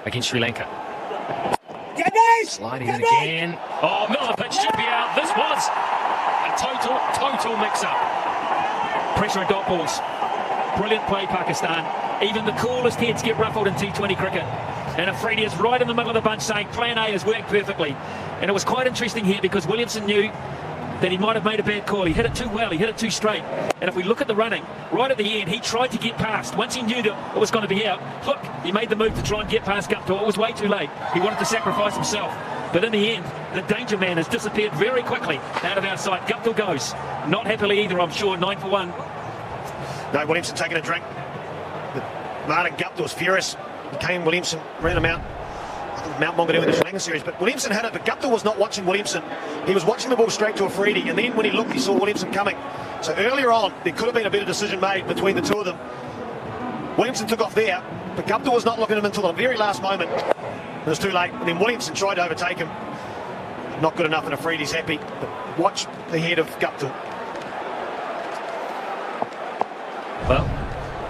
against Sri Lanka. Sliding in again. Oh, Milovic should be out. This was a total mix-up. Pressure and dot balls. Brilliant play, Pakistan. Even the coolest heads get ruffled in T20 cricket. And Afridi is right in the middle of the bunch saying plan A has worked perfectly. And it was quite interesting here because Williamson knew that he might have made a bad call. He hit it too well, he hit it too straight. And if we look at the running, right at the end, he tried to get past. Once he knew that it was going to be out, look, he made the move to try and get past Guptill. It was way too late. He wanted to sacrifice himself. But in the end, the danger man has disappeared very quickly out of our sight. Guptill goes. Not happily either, I'm sure, 9 for 1. No, Williamson taking a drink. Martin Guptill was furious. Kane Williamson ran him out. I think Mount Maunganui in the Sri Lanka series, but Williamson had it, but Guptill was not watching Williamson. He was watching the ball straight to Afridi, and then when he looked, he saw Williamson coming. So earlier on, there could have been a better decision made between the two of them. Williamson took off there, but Guptill was not looking at him until the very last moment. It was too late, and then Williamson tried to overtake him. Not good enough, and Afridi's happy. But watch the head of Guptill. Well,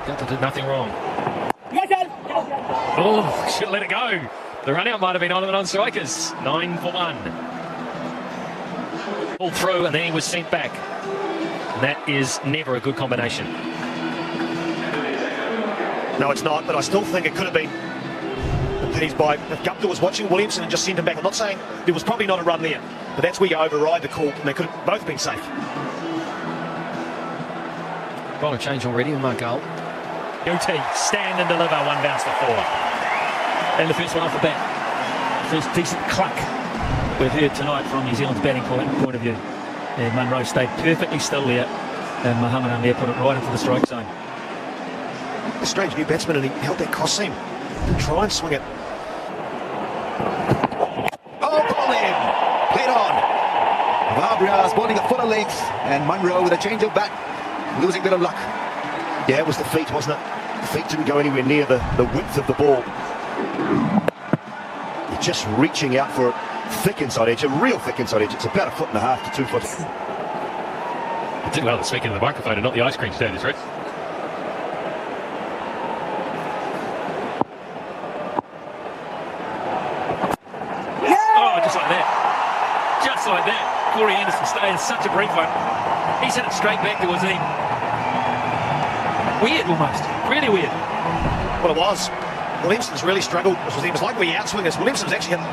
Guptill did nothing wrong. Oh, should let it go. The run out might have been on the non-strikers. 9 for 1. Pulled through and then he was sent back. And that is never a good combination. No, it's not, but I still think it could have been a piece by if Guptill was watching Williamson and just sent him back. I'm not saying there was probably not a run there, but that's where you override the call, and they could have both been safe. Bowling change already in my goal. UT, stand and deliver, 1 bounce to 4. And the first one off the bat. First decent cluck we've heard tonight from New Zealand's batting point of view. And Munro stayed perfectly still there, and Mohamed Amir put it right into the strike zone. A strange new batsman, and he held that cross seam to try and swing it. Oh, ball in! Played on. Vabria's bowling a foot of length, and Munro with a change of bat, losing a bit of luck. Yeah, it was the feet, wasn't it? The feet didn't go anywhere near the width of the ball. You're just reaching out for a thick inside edge, a real thick inside edge. It's about 1.5 to 2 foot. I did well to speak into the microphone and not the ice cream standards, right? Oh, just like that. Just like that. Corey Anderson stayed such a brief one. He's hit it straight back towards him. Weird almost, really weird. Well, it was. Williamson's really struggled. It was like we outswingers. Williamson's actually hit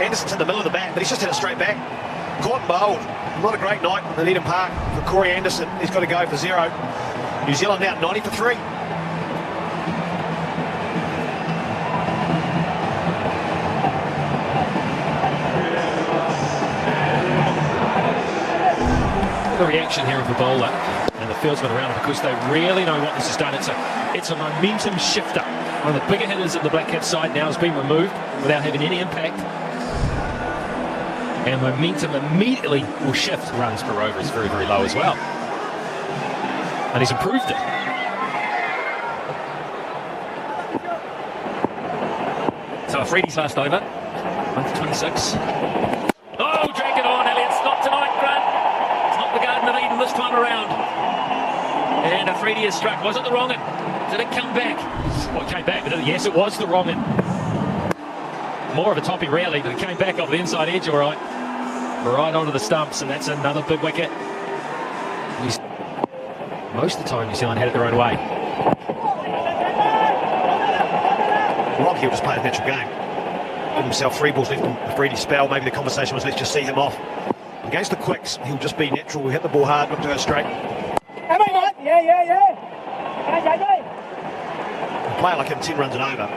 Anderson's in the middle of the bat, but he's just hit it straight back. Caught and bowled. Not a great night at Eden Park for Corey Anderson. He's got to go for 0. New Zealand now 90 for 3. The reaction here of the bowler and the fieldsman around him, because they really know what this has done. It's a momentum shifter. One of the bigger hitters of the Black Caps side now has been removed without having any impact. And momentum immediately will shift. Runs per over is very, very low as well. And he's improved it. So Afridi's last over. 1 for 26. Oh, drag it on, Elliott. Not tonight, Grant. It's not the Garden of Eden this time around. And Afridi is struck. Was it the wrong one? Did it come back? Well, it came back, but yes, it was the wrong one. More of a toppy rarely, but it came back off the inside edge, all right. Right onto the stumps, and that's another big wicket. Most of the time, New Zealand had it their own way. Rocky will just play a natural game. Give himself 3 balls left in Afridi's spell. Maybe the conversation was, let's just see him off. Against the quicks, he'll just be natural. We'll hit the ball hard, look to go straight. A player like him, 10 runs and over.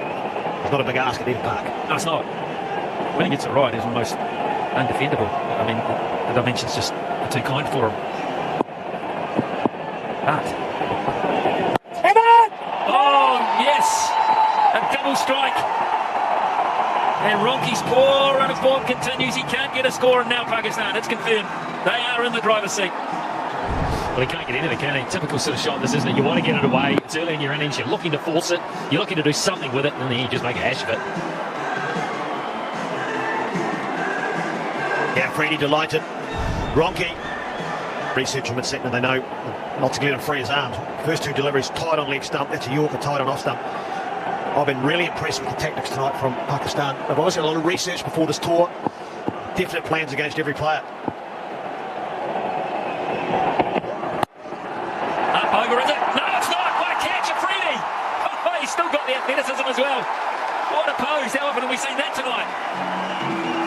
It's not a big ask at Eden Park. No, it's not. When he gets it right, he's almost undefendable. I mean, the dimensions just are too kind for him. But oh, yes! A double strike. And Ronke's poor run of form continues. He can't get a score, and now Pakistan, it's confirmed. They are in the driver's seat. Well, he can't get anything, can he? Typical sort of shot this, isn't it? You want to get it away. It's early in your innings. You're looking to force it. You're looking to do something with it, and then you just make a hash of it. Yeah, Afridi delighted. Ronke. Research from mid-sector, they know not to let him free his arms. First 2 deliveries tied on leg stump. That's a Yorker tied on off stump. I've been really impressed with the tactics tonight from Pakistan. They've obviously done a lot of research before this tour. Definite plans against every player. Up over, is it? No, it's not. What a catch, Afridi. Oh, he's still got the athleticism as well. What a pose. How often have we seen that tonight?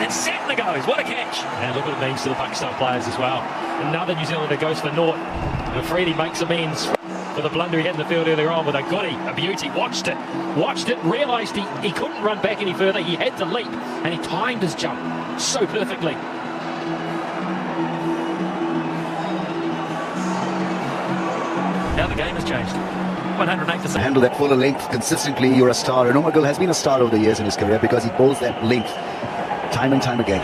And setting the goes. What a catch. And look what it means to the Pakistan players as well. Another New Zealander goes for naught. Afridi makes amends for the blunder he had in the field earlier on with a goodie, a beauty. Watched it, realised he couldn't run back any further. He had to leap, and he timed his jump so perfectly. Now the game has changed. 108%. Handle that fuller length consistently, you're a star. And Omargul has been a star over the years in his career because he bowls that length time and time again.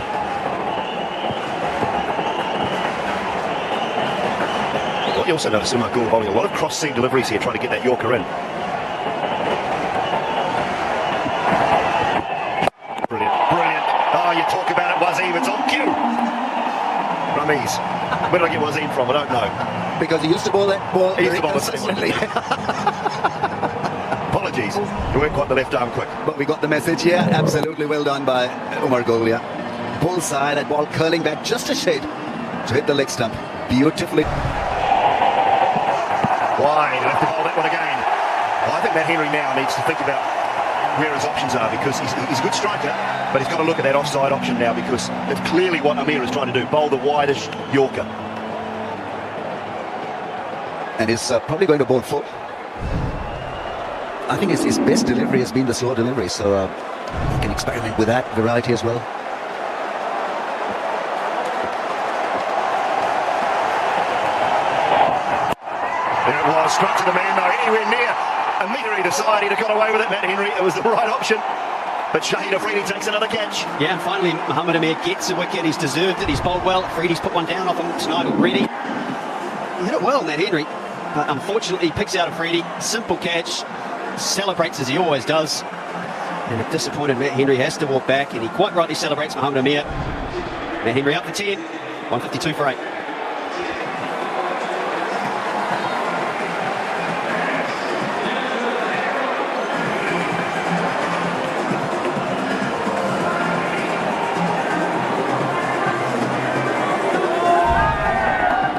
What you also notice in Omargul bowling a lot of cross-seam deliveries here, trying to get that Yorker in. Brilliant. Oh, you talk about it, Wazeem, it's on cue. Ramiz. Where did I get Wazeem from? I don't know. Because he used to bowl that ball He used very to bowl the same one, consistently. Apologies. You weren't quite the left arm quick. But we got the message here. Absolutely well done by Omargul. Bullseye, that ball curling back just a shade to hit the leg stump. Beautifully. Wide, he'll have to hold that one again. Well, I think Matt Henry now needs to think about where his options are, because he's a good striker, but he's got to look at that offside option now, because it's clearly what Amir is trying to do, bowl the widest Yorker. And he's probably going to bowl full. I think his best delivery has been the slow delivery, so he can experiment with that variety as well. There it was, struck to the man though, anywhere near. Immediately decided he'd have got away with it, Matt Henry. It was the right option. But Shahid Afridi takes another catch. Yeah, and finally Mohamed Amir gets a wicket. He's deserved it. He's bowled well. Afridi's put one down off him tonight already. He hit it well, Matt Henry. But unfortunately, he picks out Afridi. Simple catch. Celebrates as he always does. And a disappointed Matt Henry has to walk back, and he quite rightly celebrates Mohamed Amir. Matt Henry up for 10. 152 for 8.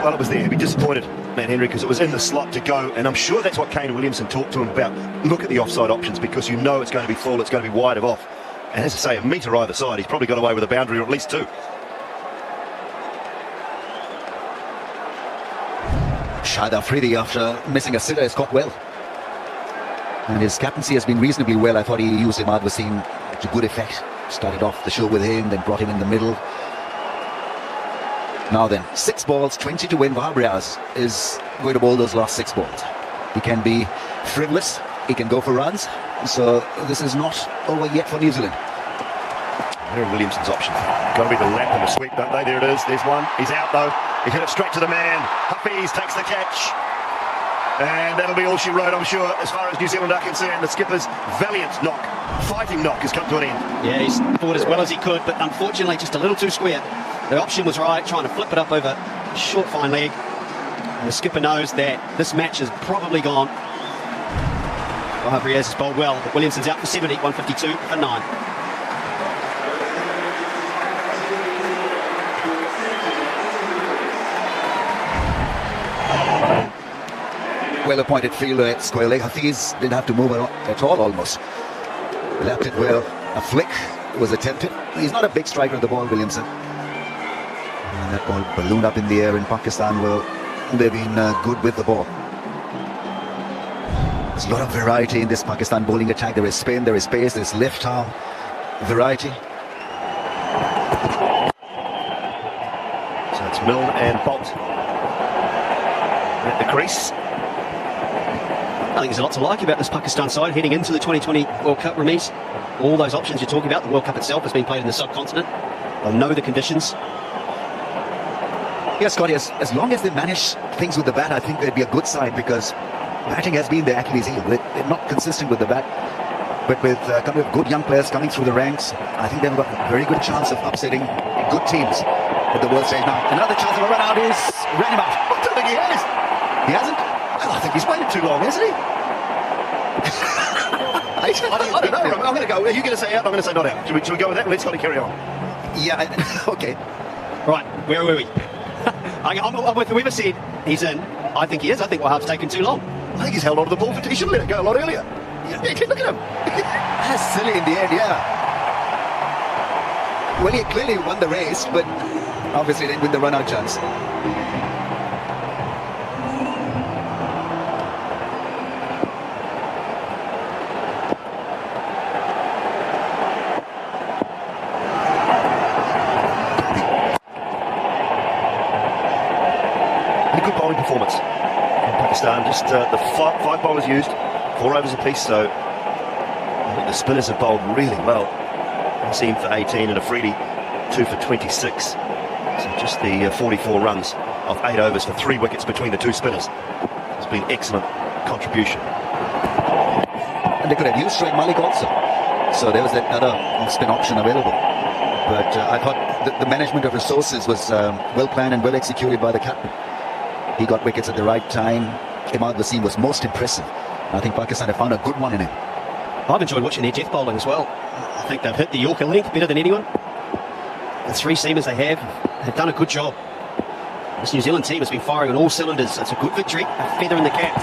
Well, it was there. He'd be disappointed, Matt Henry, because it was in the slot to go, and I'm sure that's what Kane Williamson talked to him about. Look at the offside options, because you know it's going to be full, it's going to be wide of off. And as I say, a metre either side, he's probably got away with a boundary, or at least two. Shahid Afridi, after missing a sitter, has caught well. And his captaincy has been reasonably well. I thought he used Imad Waseem to good effect. Started off the show with him, then brought him in the middle. Now then, 6 balls, 20 to win. Wahab Riaz is going to bowl those last 6 balls. He can be frivolous, he can go for runs. So this is not over yet for New Zealand. There are Williamson's options. Got to be the lap and the sweep, don't they? There it is. There's one. He's out though. He hit it straight to the man. Hafiz takes the catch. And that'll be all she wrote, I'm sure, as far as New Zealand are concerned. The skipper's valiant knock, fighting knock, has come to an end. Yeah, he's fought as well as he could, but unfortunately just a little too square. The option was right, trying to flip it up over a short, fine leg. And the skipper knows that this match is probably gone. Wahab Riaz has bowled well, but Williamson's out for 70, 152 for 9. Well-appointed fielder at square leg. Hafiz didn't have to move at all, almost. Left it well. A flick was attempted. He's not a big striker of the ball, Williamson. And that ball ballooned up in the air in Pakistan. Well, they've been good with the ball. There's a lot of variety in this Pakistan bowling attack. There is spin, there is pace, there is left arm variety. So it's Milne and Bolt at the crease. I think there's a lot to like about this Pakistan side heading into the 2020 World Cup, Ramiz. All those options you're talking about, the World Cup itself has been played in the subcontinent. They'll know the conditions. Yes, Scotty, as long as they manage things with the bat, I think they'd be a good side, because batting has been their Achilles heel. They're not consistent with the bat. But with good young players coming through the ranks, I think they've got a very good chance of upsetting good teams at the world stage. Now, another chance of a run out is ran him out. I don't think he has. He hasn't? Well, I think he's waited too long, hasn't he? I don't know. I'm going to go. Are you going to say out? I'm going to say not out. Should we go with that? Let's go to carry on. Yeah, okay. Right, where were we? I'm with whoever said he's in. I think he is. I think Wahab's taken too long. I think he's held on to the ball. He should have let it go a lot earlier. Yeah, look at him. That's silly in the end, yeah. Well, he clearly won the race, but obviously didn't win the run-out chance. And a good bowling performance from Pakistan. Just the five bowlers used, 4 overs apiece, so I think the spinners have bowled really well. Naseem for 18 and Afridi 2 for 26. So just the 44 runs of 8 overs for 3 wickets between the 2 spinners. It's been excellent contribution. And they could have used Shoaib Malik also. So there was that other off-spin option available. But I thought the management of resources was well planned and well executed by the captain. He got wickets at the right time. Imad Wasim was most impressive. I think Pakistan have found a good one in him. I've enjoyed watching their death bowling as well. I think they've hit the Yorker length better than anyone. The 3 seamers they have done a good job. This New Zealand team has been firing on all cylinders. It's a good victory, a feather in the cap.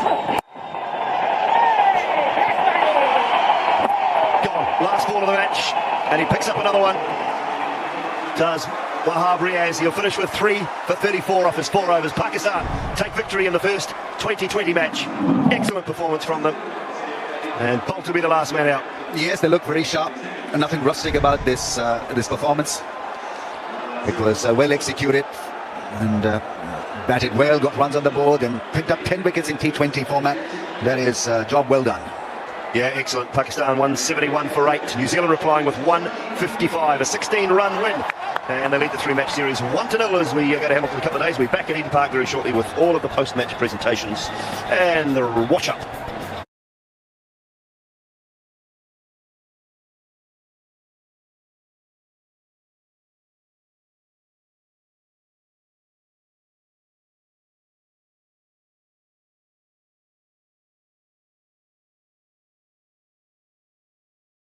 Gone. Last ball of the match, and he picks up another one. Does Wahab Riaz. He'll finish with 3 for 34 off his 4 overs. Pakistan take victory in the first 2020 match. Excellent performance from them. And Bolt will be the last man out. Yes, they look very sharp. Nothing rustic about this performance. It was well executed and batted well, got runs on the board and picked up 10 wickets in T20 format. That is a job well done. Yeah, excellent. Pakistan 171 for 8. New Zealand replying with 155, a 16-run win. And they lead the 3-match series 1-0 as we go to Hamilton in a couple of days. We're back at Eden Park very shortly with all of the post-match presentations and the watch-up